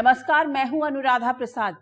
नमस्कार, मैं हूं अनुराधा प्रसाद।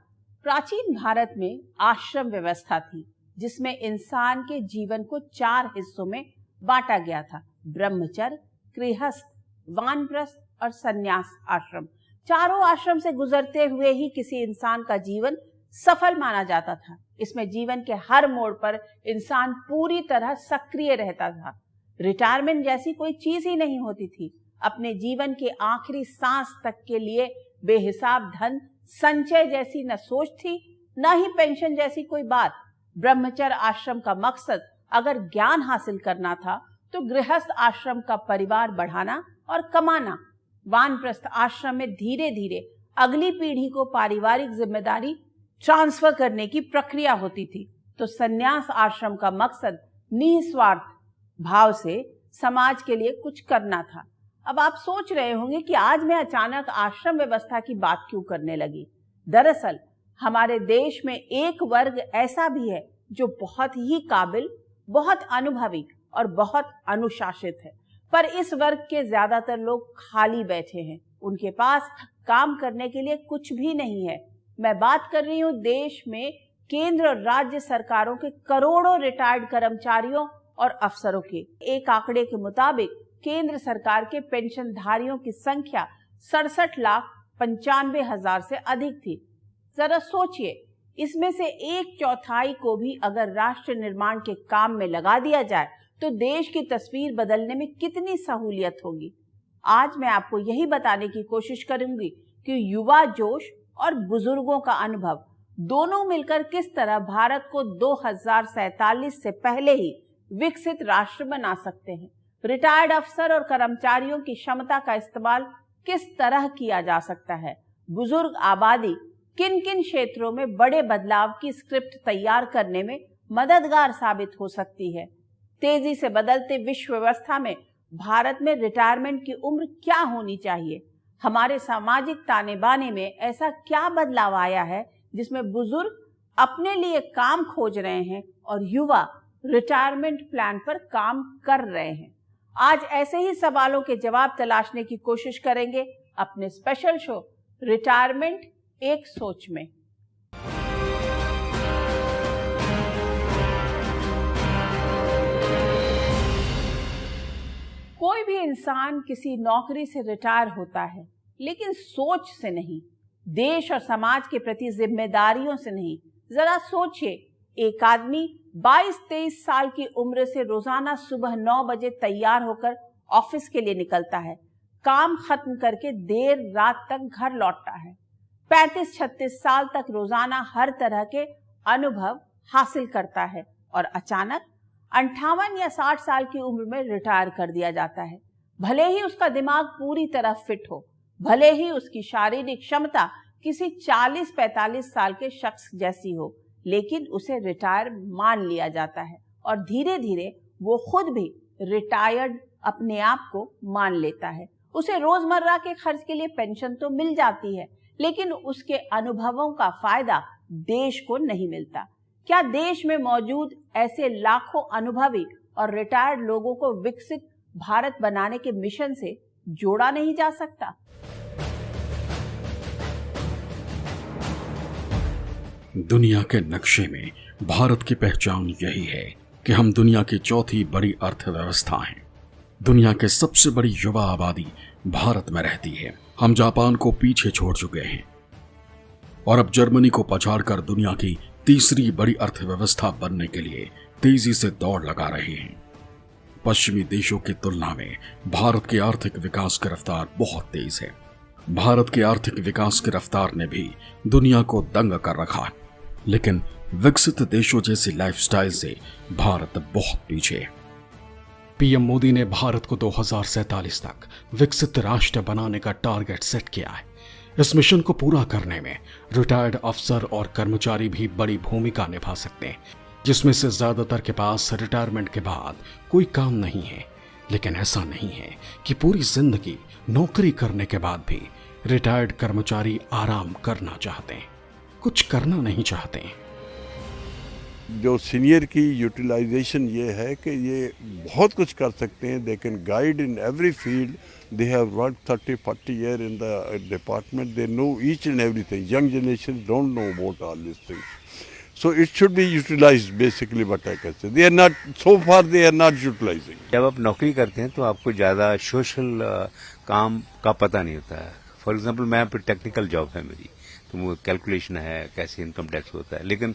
प्राचीन भारत में आश्रम व्यवस्था थी जिसमें इंसान के जीवन को 4 हिस्सों में बांटा गया था। ब्रह्मचर्य, गृहस्थ, वानप्रस्थ और संन्यास आश्रम। चारों आश्रम से गुजरते हुए ही किसी इंसान का जीवन सफल माना जाता था। इसमें जीवन के हर मोड़ पर इंसान पूरी तरह सक्रिय रहता था। रिटायरमेंट जैसी कोई चीज ही नहीं होती थी। अपने जीवन के आखिरी सांस तक के लिए बेहिसाब धन संचय जैसी न सोच थी, न ही पेंशन जैसी कोई बात। ब्रह्मचर्य आश्रम का मकसद अगर ज्ञान हासिल करना था तो गृहस्थ आश्रम का परिवार बढ़ाना और कमाना। वानप्रस्थ आश्रम में धीरे धीरे अगली पीढ़ी को पारिवारिक जिम्मेदारी ट्रांसफर करने की प्रक्रिया होती थी। तो संन्यास आश्रम का मकसद निस्वार्थ भाव से समाज के लिए कुछ करना था। अब आप सोच रहे होंगे कि आज मैं अचानक आश्रम व्यवस्था की बात क्यों करने लगी। दरअसल हमारे देश में एक वर्ग ऐसा भी है जो बहुत ही काबिल, बहुत अनुभवी और बहुत अनुशासित है, पर इस वर्ग के ज्यादातर लोग खाली बैठे हैं। उनके पास काम करने के लिए कुछ भी नहीं है। मैं बात कर रही हूँ देश में केंद्र और राज्य सरकारों के करोड़ों रिटायर्ड कर्मचारियों और अफसरों के। एक आंकड़े के मुताबिक केंद्र सरकार के पेंशनधारियों की संख्या 67,95,000 से अधिक थी। जरा सोचिए, इसमें से 1/4 को भी अगर राष्ट्र निर्माण के काम में लगा दिया जाए तो देश की तस्वीर बदलने में कितनी सहूलियत होगी। आज मैं आपको यही बताने की कोशिश करूंगी कि युवा जोश और बुजुर्गों का अनुभव दोनों मिलकर किस तरह भारत को 2047 से पहले ही विकसित राष्ट्र बना सकते हैं। रिटायर्ड अफसर और कर्मचारियों की क्षमता का इस्तेमाल किस तरह किया जा सकता है। बुजुर्ग आबादी किन किन क्षेत्रों में बड़े बदलाव की स्क्रिप्ट तैयार करने में मददगार साबित हो सकती है। तेजी से बदलते विश्व व्यवस्था में भारत में रिटायरमेंट की उम्र क्या होनी चाहिए। हमारे सामाजिक ताने बाने में ऐसा क्या बदलाव आया है जिसमें बुजुर्ग अपने लिए काम खोज रहे हैं और युवा रिटायरमेंट प्लान पर काम कर रहे हैं। आज ऐसे ही सवालों के जवाब तलाशने की कोशिश करेंगे अपने स्पेशल शो रिटायरमेंट एक सोच में। कोई भी इंसान किसी नौकरी से रिटायर होता है, लेकिन सोच से नहीं, देश और समाज के प्रति जिम्मेदारियों से नहीं। जरा सोचिए, एक आदमी 22-23 साल की उम्र से रोजाना सुबह 9 बजे तैयार होकर ऑफिस के लिए निकलता है, काम खत्म करके देर रात तक घर लौटता है। 35-36 साल तक रोजाना हर तरह के अनुभव हासिल करता है और अचानक 58 या 60 साल की उम्र में रिटायर कर दिया जाता है। भले ही उसका दिमाग पूरी तरह फिट हो, भले ही उसकी शारीरिक क्षमता किसी 40-45 साल के शख्स जैसी हो, लेकिन उसे रिटायर मान लिया जाता है और धीरे धीरे वो खुद भी रिटायर्ड अपने आप को मान लेता है। उसे रोजमर्रा के खर्च के लिए पेंशन तो मिल जाती है, लेकिन उसके अनुभवों का फायदा देश को नहीं मिलता। क्या देश में मौजूद ऐसे लाखों अनुभवी और रिटायर्ड लोगों को विकसित भारत बनाने के मिशन से जोड़ा नहीं जा सकता? दुनिया के नक्शे में भारत की पहचान यही है कि हम दुनिया की चौथी बड़ी अर्थव्यवस्था हैं। दुनिया के सबसे बड़ी युवा आबादी भारत में रहती है। हम जापान को पीछे छोड़ चुके हैं और अब जर्मनी को पछाड़कर दुनिया की तीसरी बड़ी अर्थव्यवस्था बनने के लिए तेजी से दौड़ लगा रहे हैं। पश्चिमी देशों की तुलना में भारत की आर्थिक विकास की रफ्तार बहुत तेज है। भारत की आर्थिक विकास की रफ्तार ने भी दुनिया को दंग कर रखा है, लेकिन विकसित देशों जैसी लाइफस्टाइल से भारत बहुत पीछे है। पीएम मोदी ने भारत को 2047 तक विकसित राष्ट्र बनाने का टारगेट सेट किया है। इस मिशन को पूरा करने में रिटायर्ड अफसर और कर्मचारी भी बड़ी भूमिका निभा सकते हैं, जिसमें से ज्यादातर के पास रिटायरमेंट के बाद कोई काम नहीं है। लेकिन ऐसा नहीं है कि पूरी जिंदगी नौकरी करने के बाद भी रिटायर्ड कर्मचारी आराम करना चाहते हैं, कुछ करना नहीं चाहते हैं। जो सीनियर की यूटिलाइजेशन ये है कि ये बहुत कुछ कर सकते हैं, they can guide in every field, they have work 30-40 year in the department, they know each and everything, young generation don't know about all this things, so it should be utilized basically what I can say. They are not, so far they are not utilizing. जब आप नौकरी करते हैं तो आपको ज़्यादा social काम का पता नहीं होता है. फॉर एग्जांपल मैं टेक्निकल जॉब है मेरी, तो वो कैलकुलेशन है कैसे इनकम टैक्स होता है, लेकिन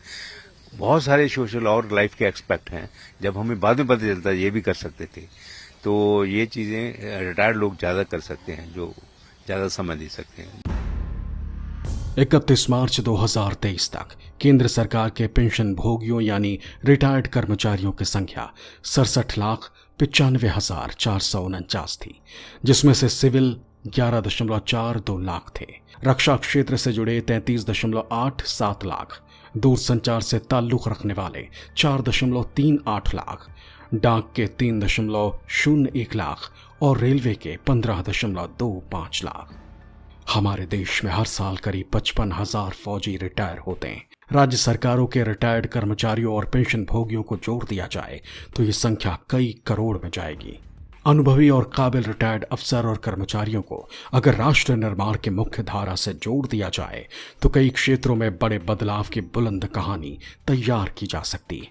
बहुत सारे सोशल और लाइफ के एक्सपेक्ट हैं जब हमें बाद में पता चलता है ये भी कर सकते थे. तो ये चीज़ें रिटायर्ड लोग ज़्यादा कर सकते हैं, जो ज़्यादा समझ दे सकते हैं. 31 मार्च 2023 तक केंद्र सरकार के पेंशन भोगियों यानी रिटायर्ड कर्मचारियों की संख्या 67,95,449 थी, जिसमें से सिविल 11.42 लाख थे, रक्षा क्षेत्र से जुड़े 33.87 लाख, दूरसंचार से ताल्लुक रखने वाले 4.38 लाख, डाक के 3.01 लाख और रेलवे के 15.25 लाख. हमारे देश में हर साल करीब 55,000 फौजी रिटायर होते हैं. राज्य सरकारों के रिटायर्ड कर्मचारियों और पेंशन भोगियों को जोड़ दिया जाए तो ये संख्या कई करोड़ में जाएगी. अनुभवी और काबिल रिटायर्ड अफसर और कर्मचारियों को अगर राष्ट्र निर्माण के मुख्य धारा से जोड़ दिया जाए तो कई क्षेत्रों में बड़े बदलाव की बुलंद कहानी तैयार की जा सकती है.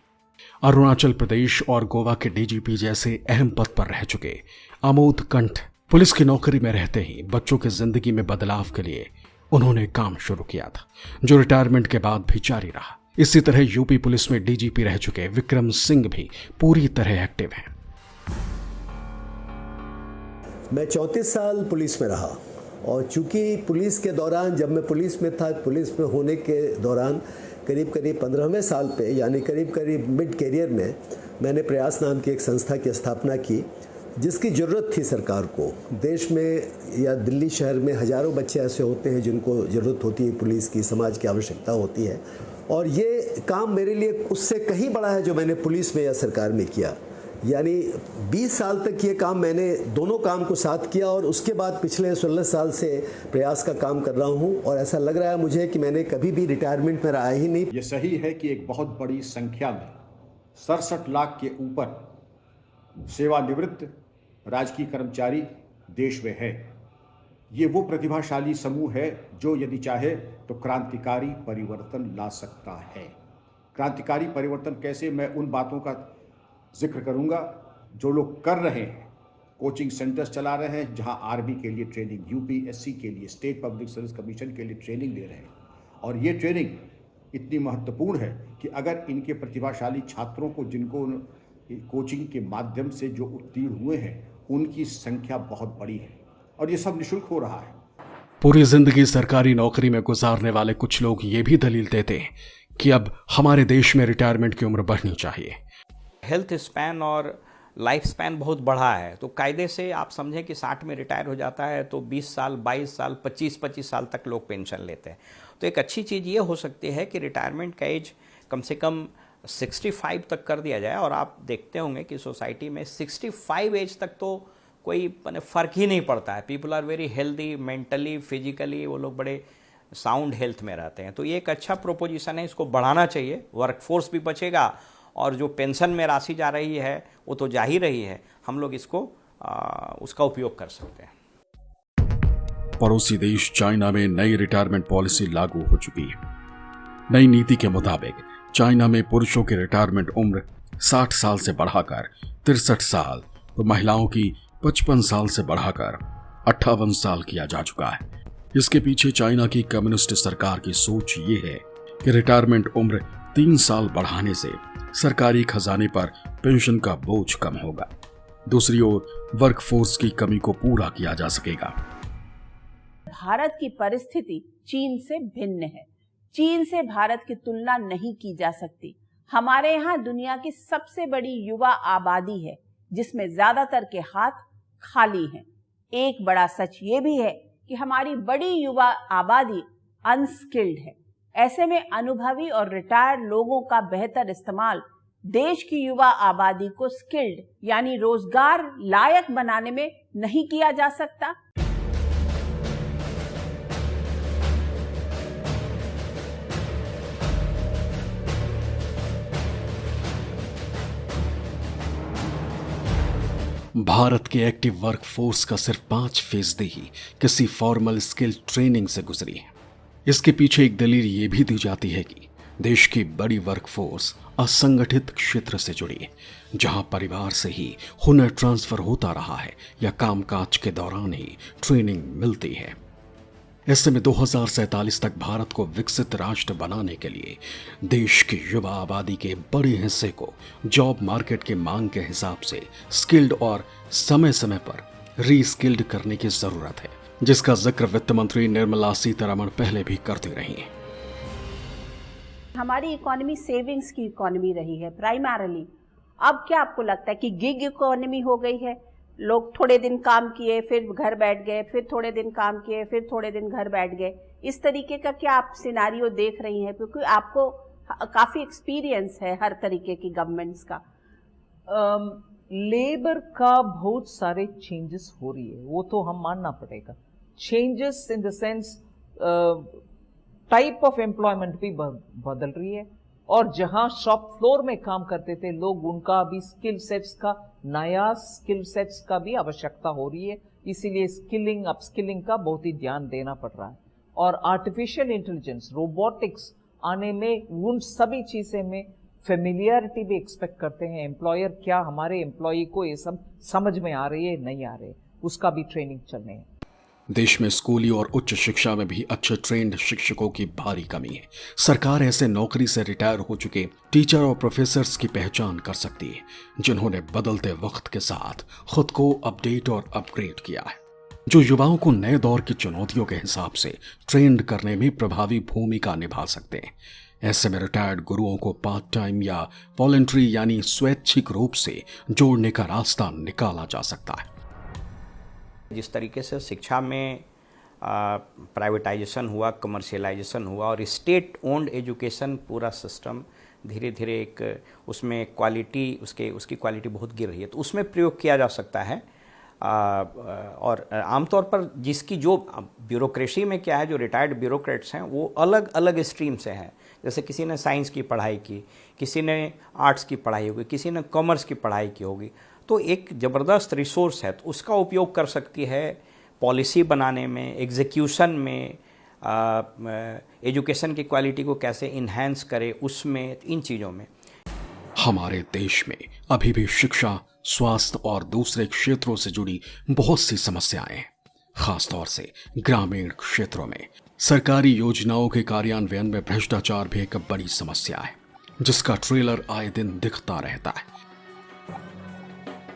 अरुणाचल प्रदेश और गोवा के डीजीपी जैसे अहम पद पर रह चुके आमोद कंठ पुलिस की नौकरी में रहते ही बच्चों की जिंदगी में बदलाव के लिए उन्होंने काम शुरू किया था, जो रिटायरमेंट के बाद भी जारी रहा. इसी तरह यूपी पुलिस में डीजीपी रह चुके विक्रम सिंह भी पूरी तरह एक्टिव हैं. मैं 34 साल पुलिस में रहा और चूंकि पुलिस के दौरान, जब मैं पुलिस में था, पुलिस में होने के दौरान करीब 15वें साल पे, यानी करीब मिड कैरियर में मैंने प्रयास नाम की एक संस्था की स्थापना की, जिसकी ज़रूरत थी सरकार को. देश में या दिल्ली शहर में हज़ारों बच्चे ऐसे होते हैं जिनको ज़रूरत होती है पुलिस की, समाज की आवश्यकता होती है, और ये काम मेरे लिए उससे कहीं बड़ा है जो मैंने पुलिस में या सरकार में किया. यानी 20 साल तक ये काम, मैंने दोनों काम को साथ किया और उसके बाद पिछले 16 साल से प्रयास का काम कर रहा हूँ और ऐसा लग रहा है मुझे कि मैंने कभी भी रिटायरमेंट में रहा ही नहीं. ये सही है कि एक बहुत बड़ी संख्या में 67 लाख के ऊपर सेवानिवृत्त राजकीय कर्मचारी देश में है. ये वो प्रतिभाशाली समूह है जो यदि चाहे तो क्रांतिकारी परिवर्तन ला सकता है. क्रांतिकारी परिवर्तन कैसे, मैं उन बातों का जिक्र करूंगा जो लोग कर रहे हैं. कोचिंग सेंटर्स चला रहे हैं जहां आर्मी के लिए ट्रेनिंग, यूपीएससी के लिए, स्टेट पब्लिक सर्विस कमीशन के लिए ट्रेनिंग दे रहे हैं. और ये ट्रेनिंग इतनी महत्वपूर्ण है कि अगर इनके प्रतिभाशाली छात्रों को, जिनको कोचिंग के माध्यम से जो उत्तीर्ण हुए हैं, उनकी संख्या बहुत बड़ी है और ये सब निःशुल्क हो रहा है. पूरी जिंदगी सरकारी नौकरी में गुजारने वाले कुछ लोग ये भी दलील देते हैं कि अब हमारे देश में रिटायरमेंट की उम्र बढ़नी चाहिए. हेल्थ स्पैन और लाइफ स्पैन बहुत बढ़ा है, तो कायदे से आप समझें कि 60 में रिटायर हो जाता है तो 20 साल, 22 साल, 25 साल तक लोग पेंशन लेते हैं. तो एक अच्छी चीज़ ये हो सकती है कि रिटायरमेंट का एज कम से कम 65 तक कर दिया जाए. और आप देखते होंगे कि सोसाइटी में 65 एज तक तो कोई फ़र्क ही नहीं पड़ता है. People are very healthy, mentally, physically वो लोग बड़े साउंड हेल्थ में रहते हैं. तो ये एक अच्छा प्रोपोजिशन है, इसको बढ़ाना चाहिए. वर्कफोर्स भी बचेगा और जो पेंशन में राशि जा रही है वो तो जा ही रही है, हम लोग इसको उसका उपयोग कर सकते हैं. पड़ोसी देश चाइना में नई रिटायरमेंट पॉलिसी लागू हो चुकी है. नई नीति के मुताबिक चाइना में पुरुषों की रिटायरमेंट उम्र 60 साल से बढ़ाकर 63 साल, तो महिलाओं की 55 साल से बढ़ाकर 58 साल किया जा चुका है. इसके पीछे चाइना की कम्युनिस्ट सरकार की सोच ये है कि रिटायरमेंट उम्र 3 साल बढ़ाने से सरकारी खजाने पर पेंशन का बोझ कम होगा. दूसरी ओर वर्कफोर्स की कमी को पूरा किया जा सकेगा. भारत की परिस्थिति चीन से भिन्न है. चीन से भारत की तुलना नहीं की जा सकती. हमारे यहाँ दुनिया की सबसे बड़ी युवा आबादी है, जिसमें ज्यादातर के हाथ खाली हैं. एक बड़ा सच ये भी है कि हमारी बड़ी युवा आबादी अनस्किल्ड है. ऐसे में अनुभवी और रिटायर्ड लोगों का बेहतर इस्तेमाल देश की युवा आबादी को स्किल्ड यानी रोजगार लायक बनाने में नहीं किया जा सकता. भारत के एक्टिव वर्कफोर्स का सिर्फ 5% ही किसी फॉर्मल स्किल ट्रेनिंग से गुजरी है। इसके पीछे एक दलील ये भी दी जाती है कि देश की बड़ी वर्कफोर्स असंगठित क्षेत्र से जुड़ी है, जहां परिवार से ही हुनर ट्रांसफर होता रहा है या कामकाज के दौरान ही ट्रेनिंग मिलती है। ऐसे में 2047 तक भारत को विकसित राष्ट्र बनाने के लिए देश की युवा आबादी के बड़े हिस्से को जॉब मार्केट के मांग के हिसाब से स्किल्ड और समय समय पर रीस्किल्ड करने की जरूरत है, जिसका जिक्र वित्त मंत्री निर्मला सीतारमण पहले भी करती रही हैं। हमारी इकोनॉमी सेविंग्स की इकोनॉमी रही है प्राइमरली। अब क्या आपको लगता है कि गिग इकोनॉमी हो गई है? लोग थोड़े दिन काम किए फिर घर बैठ गए, फिर थोड़े दिन काम किए फिर थोड़े दिन घर बैठ गए, इस तरीके का क्या आप सिनारियो देख रही हैं? क्योंकि आपको काफ़ी एक्सपीरियंस है हर तरीके की गवर्नमेंट्स का। लेबर का बहुत सारे चेंजेस हो रही है, वो तो हम मानना पड़ेगा। Changes in the sense type of employment भी बदल रही है, और जहां शॉप फ्लोर में काम करते थे लोग, उनका भी स्किल सेट्स का, नया स्किल सेट्स का भी आवश्यकता हो रही है। इसीलिए स्किलिंग अपस्किलिंग का बहुत ही ध्यान देना पड़ रहा है। और आर्टिफिशियल इंटेलिजेंस, रोबोटिक्स आने में उन सभी चीज़ें में फेमिलियरिटी भी एक्सपेक्ट करते हैं एम्प्लॉयर। क्या हमारे एम्प्लॉय को ये सब समझ में आ रही है, नहीं आ रही, उसका भी ट्रेनिंग चलने है। देश में स्कूली और उच्च शिक्षा में भी अच्छे ट्रेंड शिक्षकों की भारी कमी है। सरकार ऐसे नौकरी से रिटायर हो चुके टीचर और प्रोफेसर्स की पहचान कर सकती है, जिन्होंने बदलते वक्त के साथ खुद को अपडेट और अपग्रेड किया है, जो युवाओं को नए दौर की चुनौतियों के हिसाब से ट्रेंड करने में प्रभावी भूमिका निभा सकते हैं। ऐसे में रिटायर्ड गुरुओं को पार्ट टाइम या वॉलंटरी यानी स्वैच्छिक रूप से जोड़ने का रास्ता निकाला जा सकता है। जिस तरीके से शिक्षा में प्राइवेटाइजेशन हुआ, कमर्शियलाइजेशन हुआ और स्टेट ओन्ड एजुकेशन पूरा सिस्टम धीरे धीरे एक उसमें क्वालिटी उसकी क्वालिटी बहुत गिर रही है, तो उसमें प्रयोग किया जा सकता है। और आमतौर पर जिसकी जो ब्यूरोक्रेसी में क्या है, जो रिटायर्ड ब्यूरोक्रेट्स हैं वो अलग अलग स्ट्रीम से हैं। जैसे किसी ने साइंस की पढ़ाई की, किसी ने आर्ट्स की पढ़ाई होगी, किसी ने कॉमर्स की पढ़ाई की होगी, तो एक ज़बरदस्त रिसोर्स है, तो उसका उपयोग कर सकती है पॉलिसी बनाने में, एग्जीक्यूशन में, एजुकेशन की क्वालिटी को कैसे इन्हेंस करे उसमें, इन चीज़ों में। हमारे देश में अभी भी शिक्षा, स्वास्थ्य और दूसरे क्षेत्रों से जुड़ी बहुत सी समस्याएं हैं। खासतौर से ग्रामीण क्षेत्रों में सरकारी योजनाओं के कार्यान्वयन में भ्रष्टाचार भी एक बड़ी समस्या है, जिसका ट्रेलर आए दिन दिखता रहता है।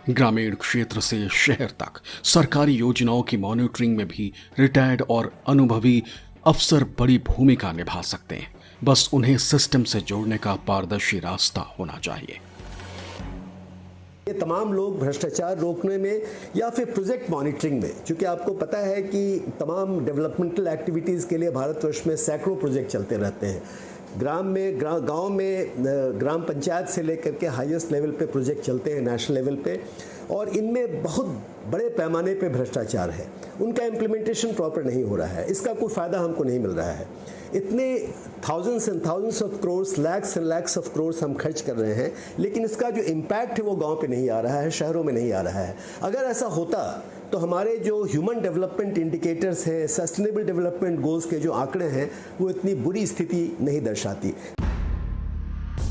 ग्रामीण क्षेत्र से शहर तक सरकारी योजनाओं की मॉनिटरिंग में भी रिटायर्ड और अनुभवी अफसर बड़ी भूमिका निभा सकते हैं, बस उन्हें सिस्टम से जोड़ने का पारदर्शी रास्ता होना चाहिए। ये तमाम लोग भ्रष्टाचार रोकने में या फिर प्रोजेक्ट मॉनिटरिंग में, क्योंकि आपको पता है कि तमाम डेवलपमेंटल एक्टिविटीज़ के लिए भारतवर्ष में सैकड़ों प्रोजेक्ट चलते रहते हैं। गांव में ग्राम पंचायत से लेकर के हाईएस्ट लेवल पे प्रोजेक्ट चलते हैं नेशनल लेवल पे, और इनमें बहुत बड़े पैमाने पे भ्रष्टाचार है। उनका इम्प्लीमेंटेशन प्रॉपर नहीं हो रहा है, इसका कोई फ़ायदा हमको नहीं मिल रहा है। इतने thousands and thousands of crores, lakhs and lakhs of crores हम खर्च कर रहे हैं, लेकिन इसका जो इम्पैक्ट है वो गांव पे नहीं आ रहा है, शहरों में नहीं आ रहा है। अगर ऐसा होता तो हमारे जो ह्यूमन डेवलपमेंट इंडिकेटर्स हैं, सस्टेनेबल डेवलपमेंट गोल्स के जो आंकड़े हैं, वो इतनी बुरी स्थिति नहीं दर्शाती।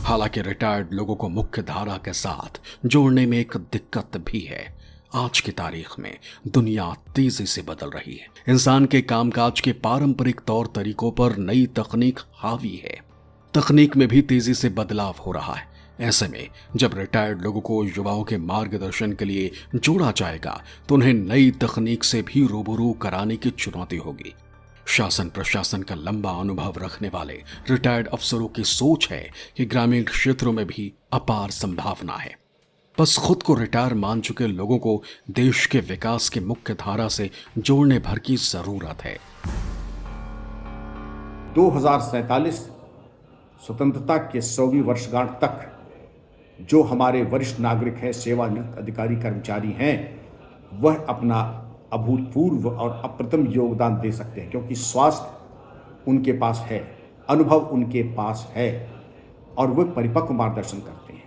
हालांकि रिटायर्ड लोगों को मुख्य धारा के साथ जोड़ने में एक दिक्कत भी है। आज की तारीख में दुनिया तेजी से बदल रही है। इंसान के कामकाज के पारंपरिक तौर तरीकों पर नई तकनीक हावी है। तकनीक में भी तेजी से बदलाव हो रहा है। ऐसे में जब रिटायर्ड लोगों को युवाओं के मार्गदर्शन के लिए जोड़ा जाएगा तो उन्हें नई तकनीक से भी रूबरू कराने की चुनौती होगी। शासन प्रशासन का लंबा अनुभव रखने वाले रिटायर्ड अफसरों की सोच है कि ग्रामीण क्षेत्रों में भी अपार संभावना है। बस खुद को रिटायर मान चुके लोगों को देश के विकास की मुख्य धारा से जोड़ने भर की जरूरत है। 2047 स्वतंत्रता के 100वीं वर्षगांठ तक जो हमारे वरिष्ठ नागरिक हैं, सेवानिवृत्त अधिकारी कर्मचारी हैं, वह अपना अभूतपूर्व और अप्रतिम योगदान दे सकते हैं, क्योंकि स्वास्थ्य उनके पास है, अनुभव उनके पास है और वे परिपक्व मार्गदर्शन करते हैं।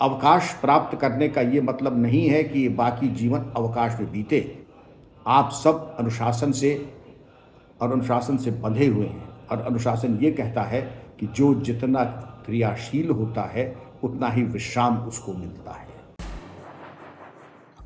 अवकाश प्राप्त करने का ये मतलब नहीं है कि बाकी जीवन अवकाश में बीते। आप सब अनुशासन से और अनुशासन से बंधे हुए हैं, और अनुशासन ये कहता है कि जो जितना क्रियाशील होता है उतना ही विश्राम उसको मिलता है।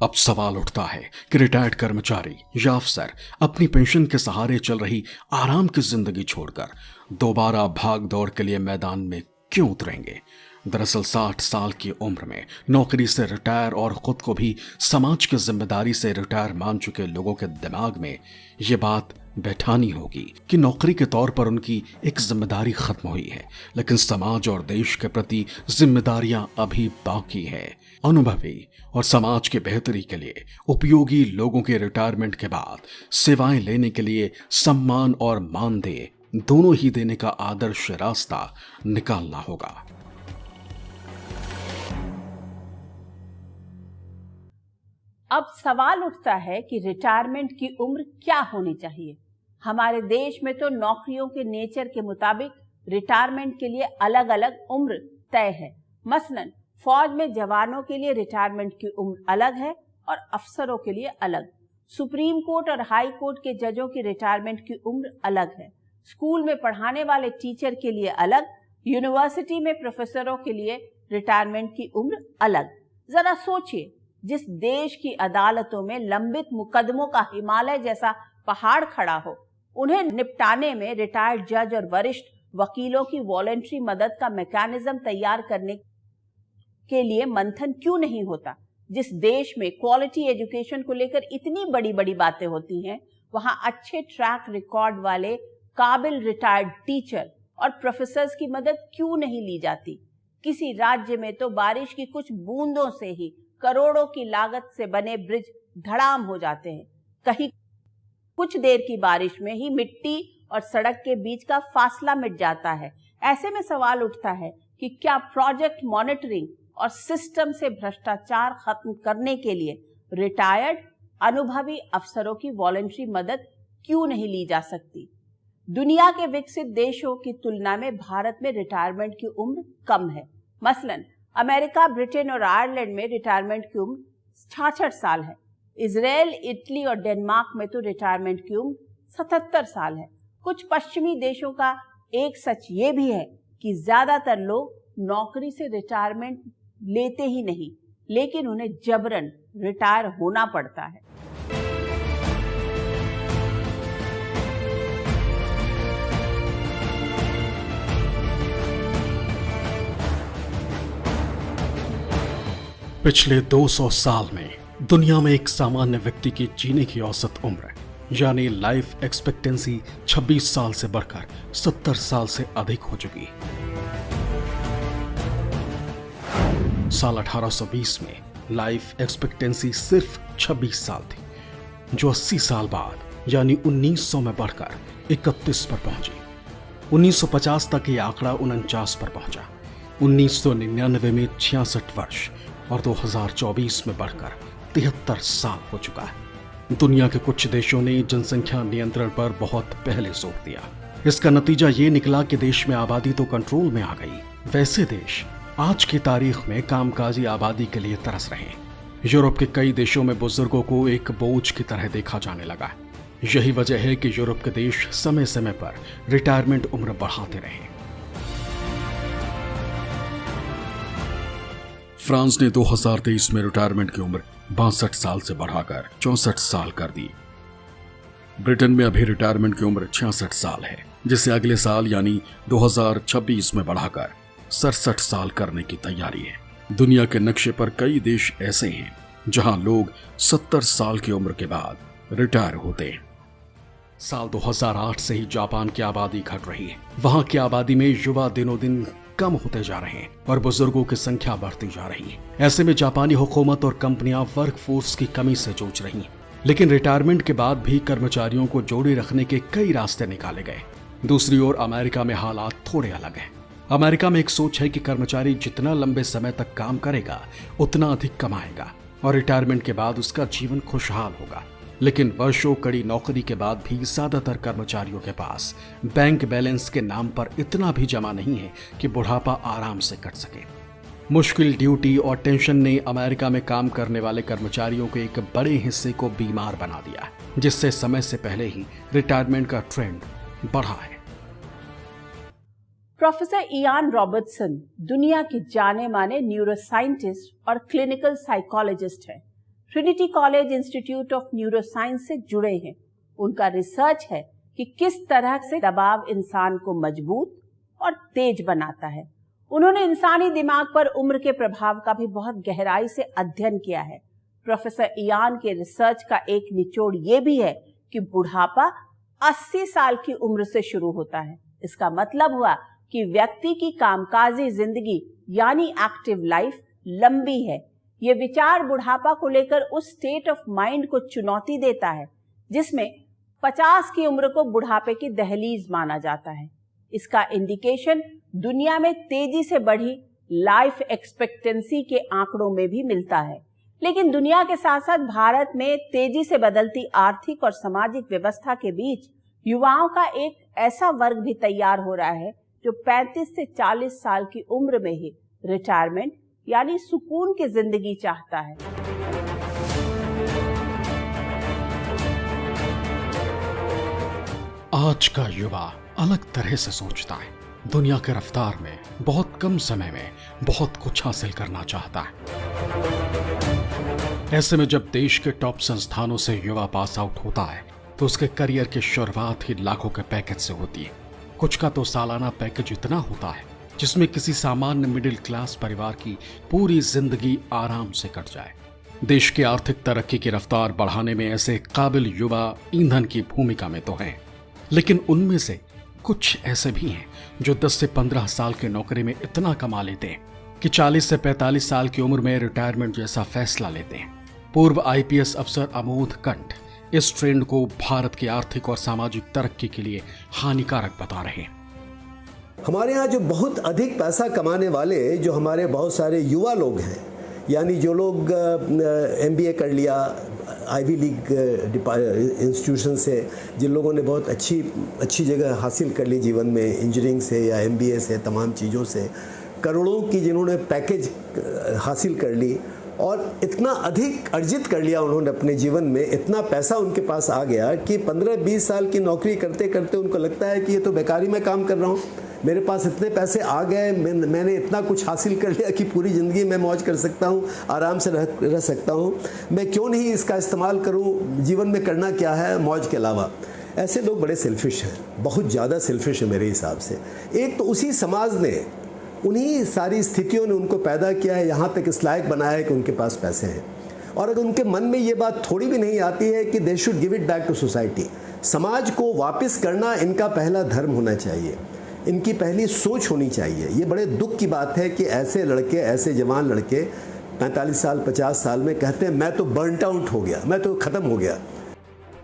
अब सवाल उठता है कि रिटायर्ड कर्मचारी या अफसर अपनी पेंशन के सहारे चल रही आराम की जिंदगी छोड़कर दोबारा भाग दौड़ के लिए मैदान में क्यों उतरेंगे। दरअसल 60 साल की उम्र में नौकरी से रिटायर और खुद को भी समाज की जिम्मेदारी से रिटायर मान चुके लोगों के दिमाग में ये बात बैठानी होगी कि नौकरी के तौर पर उनकी एक जिम्मेदारी खत्म हुई है, लेकिन समाज और देश के प्रति जिम्मेदारियां अभी बाकी है। अनुभवी और समाज की बेहतरी के लिए उपयोगी लोगों के रिटायरमेंट के बाद सेवाएं लेने के लिए सम्मान और मानदेय दोनों ही देने का आदर्श रास्ता निकालना होगा। अब सवाल उठता है कि रिटायरमेंट की उम्र क्या होनी चाहिए। हमारे देश में तो नौकरियों के नेचर के मुताबिक रिटायरमेंट के लिए अलग अलग उम्र तय है। मसलन फौज में जवानों के लिए रिटायरमेंट की उम्र अलग है और अफसरों के लिए अलग। सुप्रीम कोर्ट और हाई कोर्ट के जजों की रिटायरमेंट की उम्र अलग है। स्कूल में पढ़ाने वाले टीचर के लिए अलग, यूनिवर्सिटी में प्रोफेसरों के लिए रिटायरमेंट की उम्र अलग। जरा सोचिए, जिस देश की अदालतों में लंबित मुकदमों का हिमालय जैसा पहाड़ खड़ा हो, उन्हें निपटाने में रिटायर्ड जज और वरिष्ठ वकीलों की वॉलंटरी मदद का मैकेनिज्म तैयार करने के लिए मंथन क्यों नहीं होता। जिस देश में क्वालिटी एजुकेशन को लेकर इतनी बड़ी बड़ी बातें होती हैं, वहां अच्छे ट्रैक रिकॉर्ड वाले काबिल रिटायर्ड टीचर और प्रोफेसर्स की मदद क्यों नहीं ली जाती। किसी राज्य में तो बारिश की कुछ बूंदों से ही करोड़ों की लागत से बने ब्रिज धड़ाम हो जाते हैं। कहीं कुछ देर की बारिश में ही मिट्टी और सड़क के बीच का फासला मिट जाता है। ऐसे में सवाल उठता है कि क्या प्रोजेक्ट मॉनिटरिंग और सिस्टम से भ्रष्टाचार खत्म करने के लिए रिटायर्ड अनुभवी अफसरों की वॉलंटरी मदद क्यों नहीं ली जा सकती। दुनिया के विकसित देशों की तुलना में भारत में रिटायरमेंट की उम्र कम है। मसलन अमेरिका, ब्रिटेन और आयरलैंड में रिटायरमेंट की उम्र 66 साल है। इजराइल, इटली और डेनमार्क में तो रिटायरमेंट की उम्र 77 साल है। कुछ पश्चिमी देशों का एक सच ये भी है कि ज्यादातर लोग नौकरी से रिटायरमेंट लेते ही नहीं, लेकिन उन्हें जबरन रिटायर होना पड़ता है। पिछले 200 साल में दुनिया में एक सामान्य व्यक्ति की जीने की औसत उम्र यानी लाइफ एक्सपेक्टेंसी 26 साल से बढ़कर 70 साल से अधिक हो चुकी। साल 1820 में लाइफ एक्सपेक्टेंसी सिर्फ 26 साल थी, जो 80 साल बाद यानी 1900 में बढ़कर 31 पर पहुंची। 1950 तक ये आंकड़ा 49 पर पहुंचा। 1999 में 66 वर्ष और 2024 में बढ़कर 73 साल हो चुका है। दुनिया के कुछ देशों ने जनसंख्या नियंत्रण पर बहुत पहले जोर दिया। इसका नतीजा ये निकला कि देश में आबादी तो कंट्रोल में आ गई। वैसे देश आज की तारीख में कामकाजी आबादी के लिए तरस रहे हैं। यूरोप के कई देशों में बुजुर्गों को एक बोझ की तरह देखा जाने लगा। यही वजह है कि यूरोप के देश समय समय पर रिटायरमेंट उम्र बढ़ाते रहे। फ्रांस ने 2023 में रिटायरमेंट की उम्र 62 साल से बढ़ाकर 64 साल कर दी। ब्रिटेन में अभी रिटायरमेंट की उम्र 66 साल है, जिसे अगले साल यानी 2026 में बढ़ाकर 67 साल करने की तैयारी है। दुनिया के नक्शे पर कई देश ऐसे हैं जहां लोग 70 साल की उम्र के बाद रिटायर होते हैं। साल 2008 से ही जापान की आबादी घट रही है। वहां की आबादी में युवा दिनों दिन कम होते जा रहे हैं और बुजुर्गों की संख्या बढ़ती जा रही है। ऐसे में जापानी हुकूमत और कंपनियां वर्क फोर्स की कमी से जूझ रही हैं। लेकिन रिटायरमेंट के बाद भी कर्मचारियों को जोड़े रखने के कई रास्ते निकाले गए। दूसरी ओर अमेरिका में हालात थोड़े अलग हैं। अमेरिका में एक सोच है कि कर्मचारी जितना लंबे समय तक काम करेगा उतना अधिक कमाएगा और रिटायरमेंट के बाद उसका जीवन खुशहाल होगा। लेकिन वर्षों कड़ी नौकरी के बाद भी ज्यादातर कर्मचारियों के पास बैंक बैलेंस के नाम पर इतना भी जमा नहीं है कि बुढ़ापा आराम से कट सके। मुश्किल ड्यूटी और टेंशन ने अमेरिका में काम करने वाले कर्मचारियों के एक बड़े हिस्से को बीमार बना दिया, जिससे समय से पहले ही रिटायरमेंट का ट्रेंड बढ़ा है। प्रोफेसर इयान रॉबर्टसन दुनिया के जाने माने न्यूरोसाइंटिस्ट और क्लिनिकल साइकोलॉजिस्ट हैं। Trinity college institute of neuroscience से जुड़े हैं। उनका रिसर्च है कि किस तरह से दबाव इंसान को मजबूत और तेज बनाता है। उन्होंने इंसानी दिमाग पर उम्र के प्रभाव का भी बहुत गहराई से अध्ययन किया है। प्रोफेसर इयान के रिसर्च का एक निचोड़ ये भी है कि बुढ़ापा 80 साल की उम्र से शुरू होता है। इसका मतलब हुआ कि व्यक्ति की कामकाजी जिंदगी यानी एक्टिव लाइफ लंबी है। ये विचार बुढ़ापा को लेकर उस स्टेट ऑफ माइंड को चुनौती देता है जिसमें 50 की उम्र को बुढ़ापे की दहलीज माना जाता है। इसका इंडिकेशन दुनिया में तेजी से बढ़ी लाइफ एक्सपेक्टेंसी के आंकड़ों में भी मिलता है। लेकिन दुनिया के साथ साथ भारत में तेजी से बदलती आर्थिक और सामाजिक व्यवस्था के बीच युवाओं का एक ऐसा वर्ग भी तैयार हो रहा है जो 35 से 40 साल की उम्र में ही रिटायरमेंट यानी सुकून की जिंदगी चाहता है। आज का युवा अलग तरह से सोचता है। दुनिया के रफ्तार में बहुत कम समय में बहुत कुछ हासिल करना चाहता है। ऐसे में जब देश के टॉप संस्थानों से युवा पास आउट होता है तो उसके करियर की शुरुआत ही लाखों के पैकेज से होती है। कुछ का तो सालाना पैकेज इतना होता है जिसमें किसी सामान्य मिडिल क्लास परिवार की पूरी जिंदगी आराम से कट जाए। देश की आर्थिक तरक्की की रफ्तार बढ़ाने में ऐसे काबिल युवा ईंधन की भूमिका में तो हैं, लेकिन उनमें से कुछ ऐसे भी हैं जो 10 से 15 साल की नौकरी में इतना कमा लेते हैं कि 40 से 45 साल की उम्र में रिटायरमेंट जैसा फैसला लेते हैं। पूर्व आईपीएस अफसर आमोद कंठ इस ट्रेंड को भारत की आर्थिक और सामाजिक तरक्की के लिए हानिकारक बता रहे हैं। हमारे यहाँ जो बहुत अधिक पैसा कमाने वाले जो हमारे बहुत सारे युवा लोग हैं, यानी जो लोग MBA कर लिया आईवी लीग इंस्टीट्यूशन से, जिन लोगों ने बहुत अच्छी जगह हासिल कर ली जीवन में इंजीनियरिंग से या MBA से, तमाम चीज़ों से, करोड़ों की जिन्होंने पैकेज हासिल कर ली और इतना अधिक अर्जित कर लिया उन्होंने अपने जीवन में, इतना पैसा उनके पास आ गया कि 15-20 साल की नौकरी करते करते उनको लगता है कि ये तो बेकारी में काम कर रहा हूँ, मेरे पास इतने पैसे आ गए, मैंने इतना कुछ हासिल कर लिया कि पूरी ज़िंदगी मैं मौज कर सकता हूँ, आराम से रह सकता हूँ, मैं क्यों नहीं इसका इस्तेमाल करूँ, जीवन में करना क्या है मौज के अलावा। ऐसे लोग बड़े सेल्फिश हैं, बहुत ज़्यादा सेल्फिश है मेरे हिसाब से। एक तो उसी समाज ने, उन्हीं सारी स्थितियों ने उनको पैदा किया है, यहाँ तक इस लायक बनाया है कि उनके पास पैसे हैं। और अगर उनके मन में ये बात थोड़ी भी नहीं आती है कि they should give it back to society, समाज को वापस करना इनका पहला धर्म होना चाहिए, इनकी पहली सोच होनी चाहिए। ये बड़े दुख की बात है कि ऐसे लड़के, ऐसे जवान लड़के 45 साल 50 साल में कहते हैं मैं तो बर्नट आउट हो गया, मैं तो खत्म हो गया।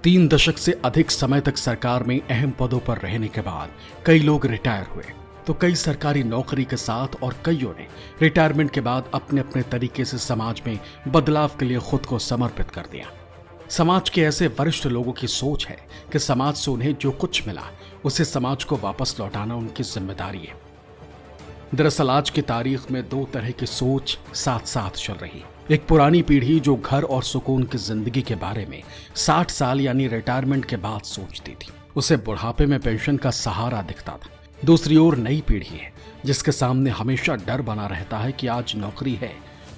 3 दशक से अधिक समय तक सरकार में अहम पदों पर रहने के बाद कई लोग रिटायर हुए, तो कई सरकारी नौकरी के साथ और कईयों ने रिटायरमेंट के बाद अपने अपने तरीके से समाज में बदलाव के लिए खुद को समर्पित कर दिया। समाज के ऐसे वरिष्ठ लोगों की सोच है कि समाज से उन्हें जो कुछ मिला उसे समाज को वापस लौटाना उनकी जिम्मेदारी है। दरअसल आज की तारीख में 2 तरह की सोच साथ साथ चल रही। एक पुरानी पीढ़ी जो घर और सुकून की जिंदगी के बारे में 60 साल यानी रिटायरमेंट के बाद सोचती थी, उसे बुढ़ापे में पेंशन का सहारा दिखता था। दूसरी ओर नई पीढ़ी है जिसके सामने हमेशा डर बना रहता है कि आज नौकरी है,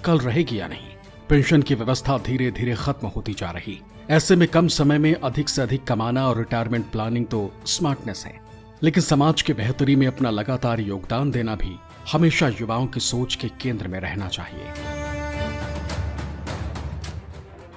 कल रहेगी या नहीं। पेंशन की व्यवस्था धीरे धीरे खत्म होती जा रही। ऐसे में कम समय में अधिक से अधिक कमाना और रिटायरमेंट प्लानिंग तो स्मार्टनेस है, लेकिन समाज की बेहतरी में अपना लगातार योगदान देना भी हमेशा युवाओं की सोच के केंद्र में रहना चाहिए।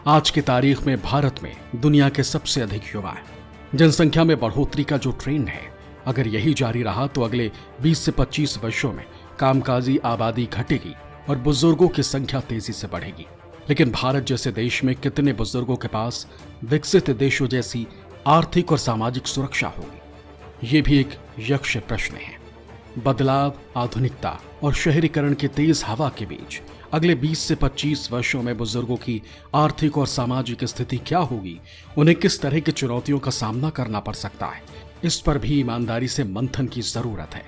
आज की तारीख में भारत में दुनिया के सबसे अधिक युवा हैं। जनसंख्या में बढ़ोतरी का जो ट्रेंड है, अगर यही जारी रहा तो अगले 20 से 25 वर्षों में कामकाजी आबादी घटेगी और बुजुर्गों की संख्या तेजी से बढ़ेगी। लेकिन भारत जैसे देश में कितने बुजुर्गों के पास विकसित देशों जैसी आर्थिक और सामाजिक सुरक्षा होगी, ये भी एक यक्ष प्रश्न है। बदलाव, आधुनिकता और शहरीकरण की तेज हवा के बीच अगले 20 से 25 वर्षों में बुजुर्गों की आर्थिक और सामाजिक स्थिति क्या होगी, उन्हें किस तरह की चुनौतियों का सामना करना पड़ सकता है, इस पर भी ईमानदारी से मंथन की जरूरत है।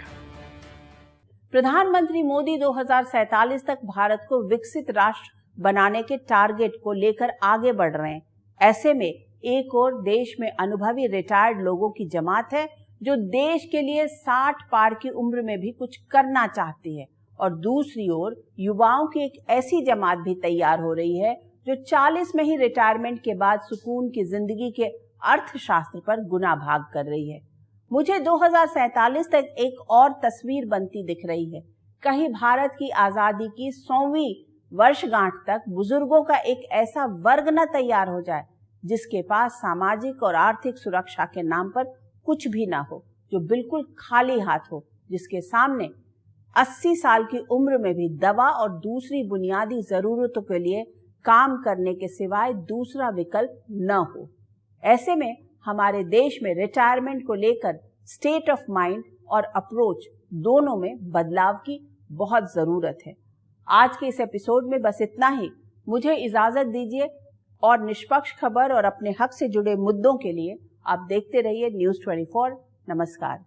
प्रधानमंत्री मोदी 2047 तक भारत को विकसित राष्ट्र बनाने के टारगेट को लेकर आगे बढ़ रहे हैं। ऐसे में एक और देश में अनुभवी रिटायर्ड लोगों की जमात है जो देश के लिए 60 पार की उम्र में भी कुछ करना चाहती है, और दूसरी ओर युवाओं की एक ऐसी जमात भी तैयार हो रही है जो 40 में ही रिटायरमेंट के बाद सुकून की जिंदगी के अर्थशास्त्र पर गुना भाग कर रही है। मुझे 2047 तक एक और तस्वीर बनती दिख रही है। कहीं भारत की आजादी की 100वीं वर्षगांठ तक बुजुर्गों का एक ऐसा वर्ग न तैयार हो जाए जिसके पास सामाजिक और आर्थिक सुरक्षा के नाम पर कुछ भी ना हो, जो बिल्कुल खाली हाथ हो, जिसके सामने 80 साल की उम्र में भी दवा और दूसरी बुनियादी जरूरतों के लिए काम करने के सिवाय दूसरा विकल्प न हो। ऐसे में हमारे देश में रिटायरमेंट को लेकर स्टेट ऑफ माइंड और अप्रोच दोनों में बदलाव की बहुत जरूरत है। आज के इस एपिसोड में बस इतना ही। मुझे इजाजत दीजिए, और निष्पक्ष खबर और अपने हक से जुड़े मुद्दों के लिए आप देखते रहिए न्यूज़ 24। नमस्कार।